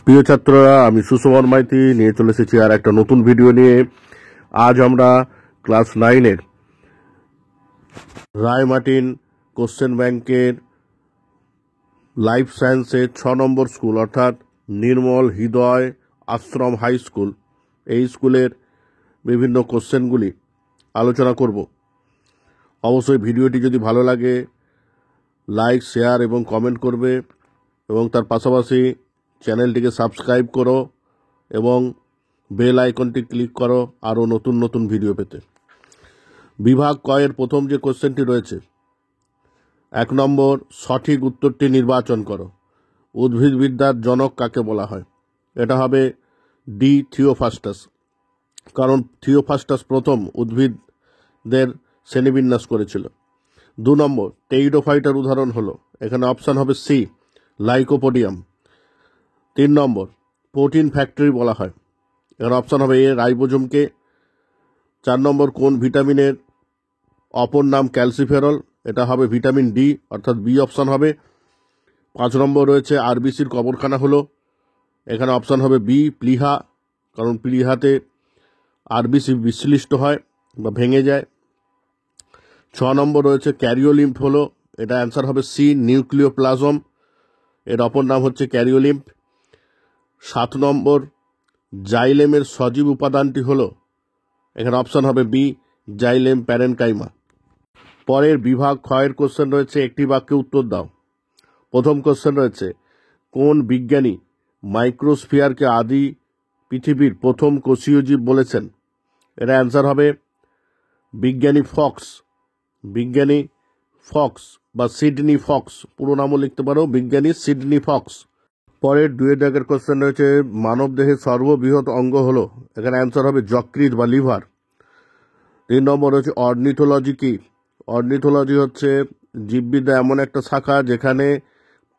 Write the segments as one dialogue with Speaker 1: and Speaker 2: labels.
Speaker 1: প্রিয় ছাত্ররা, আমি সুসমন মাইতি নিয়ে চলে এসেছি আর একটা নতুন ভিডিও নিয়ে। আজ আমরা ক্লাস 9-এর রায়মার্টিন কোশ্চেন ব্যাংকের লাইফ সায়েন্সের 6 নম্বর স্কুল অর্থাৎ নির্মল হৃদয় আশ্রম হাই স্কুল, এই স্কুলের বিভিন্ন কোশ্চেনগুলি আলোচনা করব। অবশ্যই ভিডিওটি যদি ভালো লাগে লাইক, শেয়ার এবং কমেন্ট করবে এবং তার পাশাপাশি চ্যানেলটিকে সাবস্ক্রাইব করো এবং বেল আইকনটি ক্লিক করো আরও নতুন নতুন ভিডিও পেতে। বিভাগ কয়ের প্রথম যে কোশ্চেনটি রয়েছে, 1 নম্বর, সঠিক উত্তরটি নির্বাচন করো। উদ্ভিদবিদ্যার জনক কাকে বলা হয়? এটা হবে ডি, থিওফাস্টাস। কারণ থিওফাস্টাস প্রথম উদ্ভিদদের শ্রেণীবিন্যাস করেছিল। 2 নম্বর, টেইডোফাইটার উদাহরণ হলো, এখানে অপশান হবে সি, লাইকোপোডিয়াম। 3 নম্বর, প্রোটিন ফ্যাক্টরি বলা হয়, এখানে অপশান হবে এ, রাইবোজোমকে। 4 নম্বর, কোন ভিটামিনের অপর নাম ক্যালসিফেরল? এটা হবে ভিটামিন ডি, অর্থাৎ বি অপশান হবে। 5 নম্বর রয়েছে আরবিসির কবরখানা হলো, এখানে অপশান হবে বি, প্লিহা। কারণ প্লিহাতে আরবিসি বিশ্লিষ্ট হয় বা ভেঙে যায়। 6 নম্বর রয়েছে ক্যারিওলিম্ফ হলো, এটা অ্যান্সার হবে সি, নিউক্লিওপ্লাজম, এর অপর নাম হচ্ছে ক্যারিওলিম্ফ। 7 নম্বর, জাইলেমের সজীব উপাদানটি হলো, এখানে অপশান হবে বি, জাইলেম প্যারেনকাইমা। পরের বিভাগ ক্ষয়ের কোশ্চেন রয়েছে, একটি বাক্যে উত্তর দাও। প্রথম কোশ্চেন রয়েছে, কোন বিজ্ঞানী মাইক্রোস্ফিয়ারকে আদি পৃথিবীর প্রথম কোষীয় জীব বলেছেন? এটা অ্যান্সার হবে বিজ্ঞানী ফক্স। বিজ্ঞানী ফক্স বা সিডনি ফক্স, পুরো নামও লিখতে পারো, বিজ্ঞানী সিডনি ফক্স। পরের 2 দাগের কোশ্চেন রয়েছে, মানব দেহের সর্ববৃহৎ অঙ্গ হলো, এখানে অ্যান্সার হবে যকৃৎ বা লিভার। 3 নম্বর হচ্ছে অর্নিথোলজি কি? অর্নিথোলজি হচ্ছে জীববিদ্যা এমন একটা শাখা যেখানে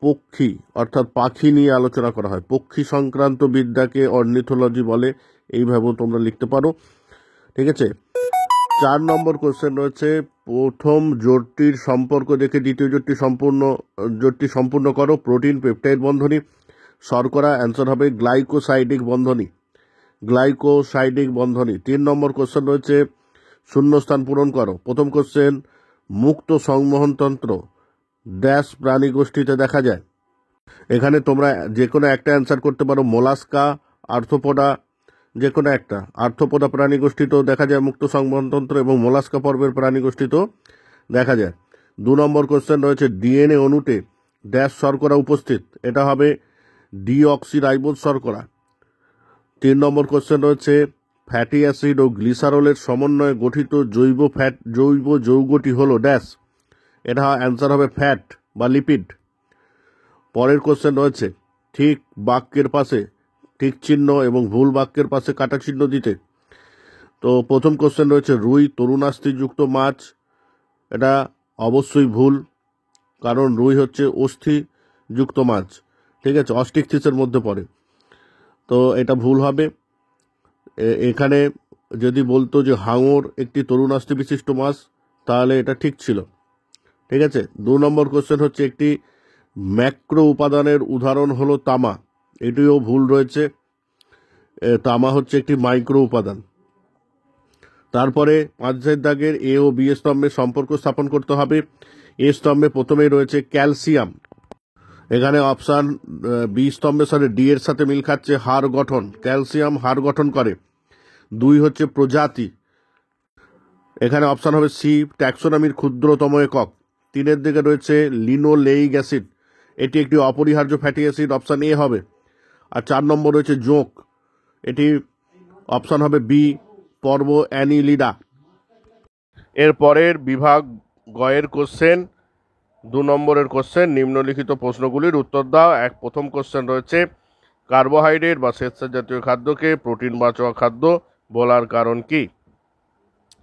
Speaker 1: পক্ষী অর্থাৎ পাখি নিয়ে আলোচনা করা হয়। পক্ষী সংক্রান্ত বিদ্যাকে অর্নিথোলজি বলে, এইভাবেও তোমরা লিখতে পারো, ঠিক আছে। 4 নম্বর কোশ্চেন রয়েছে, প্রথম জোটটির সম্পর্ক দেখে দ্বিতীয় জোটটি সম্পূর্ণ করো। প্রোটিন পেপটাইড বন্ধনী, শর্করা, অ্যান্সার হবে গ্লাইকোসাইডিক বন্ধনী, গ্লাইকোসাইডিক বন্ধনী। 3 নম্বর কোশ্চেন রয়েছে, শূন্যস্থান পূরণ করো। প্রথম কোশ্চেন, মুক্ত সংবহনতন্ত্র ড্যাশ প্রাণী গোষ্ঠীতে দেখা যায়? এখানে তোমরা যে কোনো একটা অ্যান্সার করতে পারো, মোলাস্কা, আর্থ্রোপোডা, যে কোনো একটা। আর্থ্রোপোডা প্রাণী গোষ্ঠীতেও দেখা যায় মুক্ত সংবহনতন্ত্র এবং মোলাস্কা পর্বের প্রাণী গোষ্ঠীতেও দেখা যায়। 2 নম্বর কোশ্চেন রয়েছে, ডিএনএ অণুতে ড্যাশ শর্করা উপস্থিত? এটা হবে ডিঅক্সিরাইবোজ শর্করা। 3 নম্বর কোশ্চেন রয়েছে, ফ্যাটি অ্যাসিড ও গ্লিসারলের সমন্বয়ে গঠিত জৈব যৌগটি হলো ড্যাশ? এটা অ্যান্সার হবে ফ্যাট বা লিপিড। পরের কোশ্চেন রয়েছে, ঠিক বাক্যের পাশে ঠিক চিহ্ন এবং ভুল বাক্যের পাশে কাটা চিহ্ন দিতে। তো প্রথম কোশ্চেন রয়েছে, রুই তরুণাস্থিযুক্ত মাছ, এটা অবশ্যই ভুল, কারণ রুই হচ্ছে অস্থিযুক্ত মাছ, ঠিক আছে, অস্টিকথিসের মধ্যে পড়ে, তো এটা ভুল হবে। এখানে যদি বলতো যে হাঙর একটি তরুণাস্থি বিশিষ্ট মাছ, তাহলে এটা ঠিক ছিল, ঠিক আছে। 2 নম্বর কোশ্চেন হচ্ছে, একটি ম্যাক্রো উপাদানের উদাহরণ হলো তামা, এটিও ভুল রয়েছে, তামা হচ্ছে একটি মাইক্রো উপাদান। তারপরে 5 দাগের এ ও বি স্তম্ভের সম্পর্ক স্থাপন করতে হবে। এ স্তম্ভে প্রথমেই রয়েছে ক্যালসিয়াম, এখানে অপশান বি স্তম্ভের সাথে ডি এর সাথে মিল খাচ্ছে, হাড় গঠন, ক্যালসিয়াম হাড় গঠন করে। 2 হচ্ছে প্রজাতি, এখানে অপশান হবে সি, ট্যাক্সোনমির ক্ষুদ্রতম একক। 3 দিকে রয়েছে লিনোলেইক অ্যাসিড, এটি একটি অপরিহার্য ফ্যাটি অ্যাসিড, অপশান এ হবে। আর 4 নম্বর রয়েছে জোঁক, এটি অপশান হবে বি, পর্ব অ্যানিলিডা। এর পরের বিভাগ গয়ের কোশ্চেন, 2 নম্বরের কোশ্চেন, নিম্নলিখিত প্রশ্নগুলির উত্তর দাও। প্রথম কোশ্চেন রয়েছে, কার্বোহাইড্রেট বা শ্বেতসার জাতীয় খাদ্যকে প্রোটিন বাচক খাদ্য বলার কারণ কি?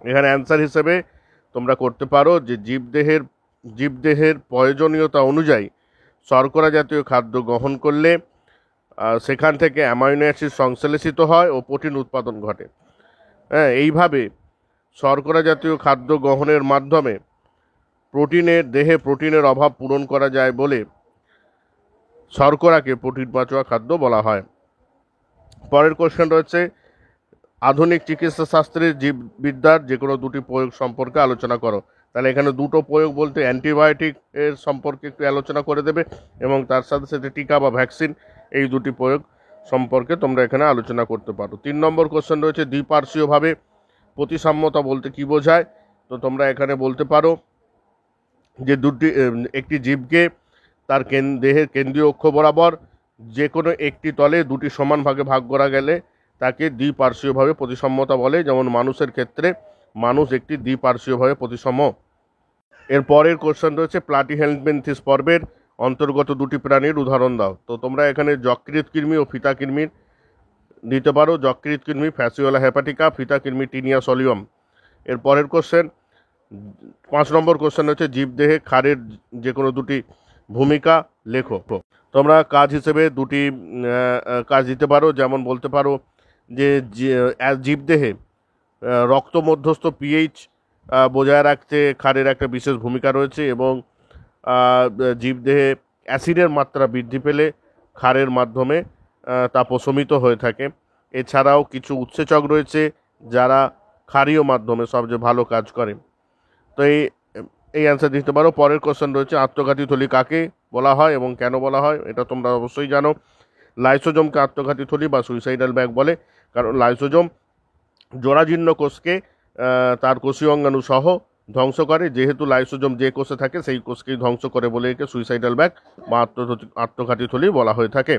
Speaker 1: এখানে অ্যান্সার হিসেবে তোমরা করতে পারো যে জীবদেহের প্রয়োজনীয়তা অনুযায়ী শর্করা জাতীয় খাদ্য গ্রহণ করলে সেখান থেকে অ্যামাইনো অ্যাসিড সংশ্লেষিত হয় ও প্রোটিন উৎপাদন ঘটে। হ্যাঁ, এইভাবে শর্করা জাতীয় খাদ্য গ্রহণের মাধ্যমে দেহে প্রোটিনের অভাব পূরণ করা যায় বলে শর্করাকে প্রোটিন বাচক খাদ্য বলা হয়। পরের কোশ্চেন রয়েছে আধুনিক চিকিৎসা শাস্ত্রের জীববিদ্যার যে কোনো দুটি প্রয়োগ সম্পর্কে আলোচনা করো। তাহলে এখানে দুটো প্রয়োগ বলতে অ্যান্টিবায়োটিক এর সম্পর্কে একটু আলোচনা করে দেবে এবং তার সাথে সাথে টিকা বা ভ্যাকসিন, এই দুটি প্রয়োগ সম্পর্কে তোমরা এখানে আলোচনা করতে পারো। 3 নম্বর কোশ্চেন রয়েছে দ্বিপার্শ্বীয়ভাবে প্রতিসাম্যতা বলতে কি বোঝায়। তো তোমরা এখানে বলতে পারো যে একটি জীবকে তার দেহের কেন্দ্রীয় অক্ষ বরাবর যে কোনো একটি তলে দুটি সমান ভাগে ভাগ করা গেলে তাকে দ্বিপার্শ্বীয়ভাবে প্রতিসাম্যতা বলে। যেমন মানুষের ক্ষেত্রে মানুষ একটি দ্বিপার্শ্বীয়ভাবে প্রতিসম। এর পরের কোশ্চেন রয়েছে প্লাটিহেলমিনথেস পর্বের অন্তর্গত দুটি প্রাণীর উদাহরণ দাও। তো তোমরা এখানে যকৃৎ কৃমি ও ফিতা কৃমির দিতে পারো। যকৃৎ কৃমি ফ্যাসিওলা হেপাটিকা, ফিতা কৃমি টিনিয়া সলিয়াম। এর পরের কোশ্চেন 5 নম্বর কোশ্চেন হচ্ছে জীবদেহে ক্ষারের যে কোনো দুটি ভূমিকা লেখো। তোমরা কাজ হিসেবে দুটি কাজ দিতে পারো। যেমন বলতে পারো যে জীবদেহে রক্ত মধ্যস্থ পিএইচ বজায় রাখতে ক্ষারের একটা বিশেষ ভূমিকা রয়েছে এবং জীবদেহে অ্যাসিডের মাত্রা বৃদ্ধি পেলে ক্ষারের মাধ্যমে তা প্রশমিত হয়ে থাকে। এছাড়াও কিছু উৎসেচক রয়েছে যারা ক্ষারীয় মাধ্যমে সবচেয়ে ভালো কাজ করে। তো এই অ্যান্সার দিতে পারো। পরের কোশ্চেন রয়েছে আত্মঘাতী থলি কাকে বলা হয় এবং কেন বলা হয়, এটা তোমরা অবশ্যই জানো। লাইসোজোমকে আত্মঘাতী থলি বা সুইসাইডাল ব্যাগ বলে, কারণ লাইসোজোম জরাজীর্ণ কোষকে তার কোষীয় অঙ্গাণু সহ ধ্বংস করে। যেহেতু লাইসোজোম যে কোষে থাকে সেই কোষকেই ধ্বংস করে বলে একে সুইসাইডাল ব্যাগ বা আত্মঘাতী থলি বলা হয়ে থাকে।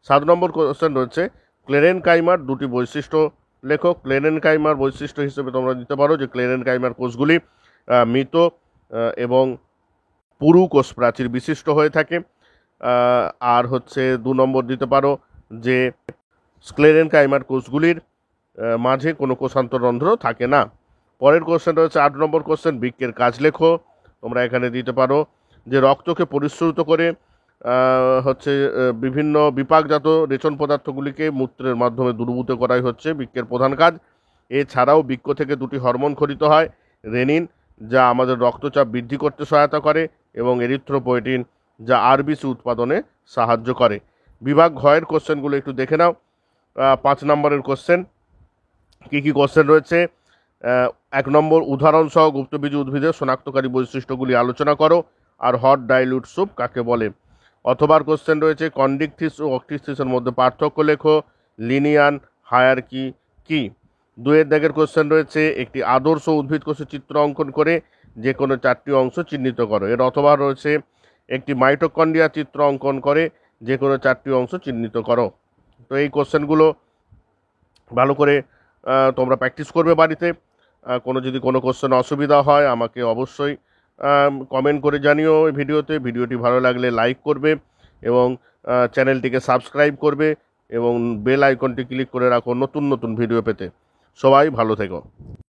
Speaker 1: 7 নম্বর কোশ্চেন রয়েছে ক্লেরেনকাইমার দুটি বৈশিষ্ট্য লেখো। ক্লেরেনকাইমার বৈশিষ্ট্য হিসেবে তোমরা দিতে পারো যে ক্লেরেনকাইমার কোষগুলি মৃত এবং পুরু কোষ প্রাচীর বিশিষ্ট হয়ে থাকে। আর হচ্ছে 2 নম্বর দিতে পারো যে স্ক্লেরেনকাইমার কোষগুলির মাঝে কোনো কোষান্তরন্ধ্র থাকে না। পরের কোশ্চেন রয়েছে 8 নম্বর কোশ্চেন বৃক্কের কাজ লেখো। তোমরা এখানে দিতে পারো যে রক্তকে পরিশ্রুত করে হচ্ছে বিভিন্ন বিপাকজাত রেচন পদার্থগুলিকে মূত্রের মাধ্যমে দূরীভূত করাই হচ্ছে বৃক্কের প্রধান কাজ। এছাড়াও বৃক্ক থেকে দুটি হরমোন খরিত হয়, রেনিন যা আমাদের রক্তচাপ বৃদ্ধি করতে সহায়তা করে এবং এরিথ্রোপয়েটিন যা আরবিসি উৎপাদনে সাহায্য করে। বিভাগ ঘয়ের কোশ্চেনগুলো একটু দেখে নাও। 5 নম্বরের কোশ্চেন কী কী কোশ্চেন রয়েছে। 1 নম্বর উদাহরণসহ গুপ্তবীজ উদ্ভিদের শনাক্তকারী বৈশিষ্ট্যগুলি আলোচনা করো। আর হট ডাইলিউট স্যুপ কাকে বলে। অথবার কোশ্চেন রয়েছে কন্ডিকথিস ও অক্টিথিসের মধ্যে পার্থক্য লেখো। লিনিয়ান হায়ারার্কি কি। 2 দাগের কোশ্চেন রয়েছে একটি আদর্শ উদ্ভিদ কোষের চিত্র অঙ্কন করে যে কোনো 4টি অংশ চিহ্নিত করো। এর অথবা রয়েছে একটি মাইটোকন্ড্রিয়া চিত্র অঙ্কন করে যে কোনো 4টি অংশ চিহ্নিত করো। তো এই কোশ্চেনগুলো ভালো করে তোমরা প্র্যাকটিস করবে বাড়িতে। যদি কোনো কোশ্চেন অসুবিধা হয় আমাকে অবশ্যই কমেন্ট করে জানিও এই ভিডিওটি ভালো লাগলে লাইক করবে এবং চ্যানেলটিকে সাবস্ক্রাইব করবে এবং বেল আইকনটি ক্লিক করে রাখো নতুন নতুন ভিডিও পেতে। সবাই ভালো থেকো।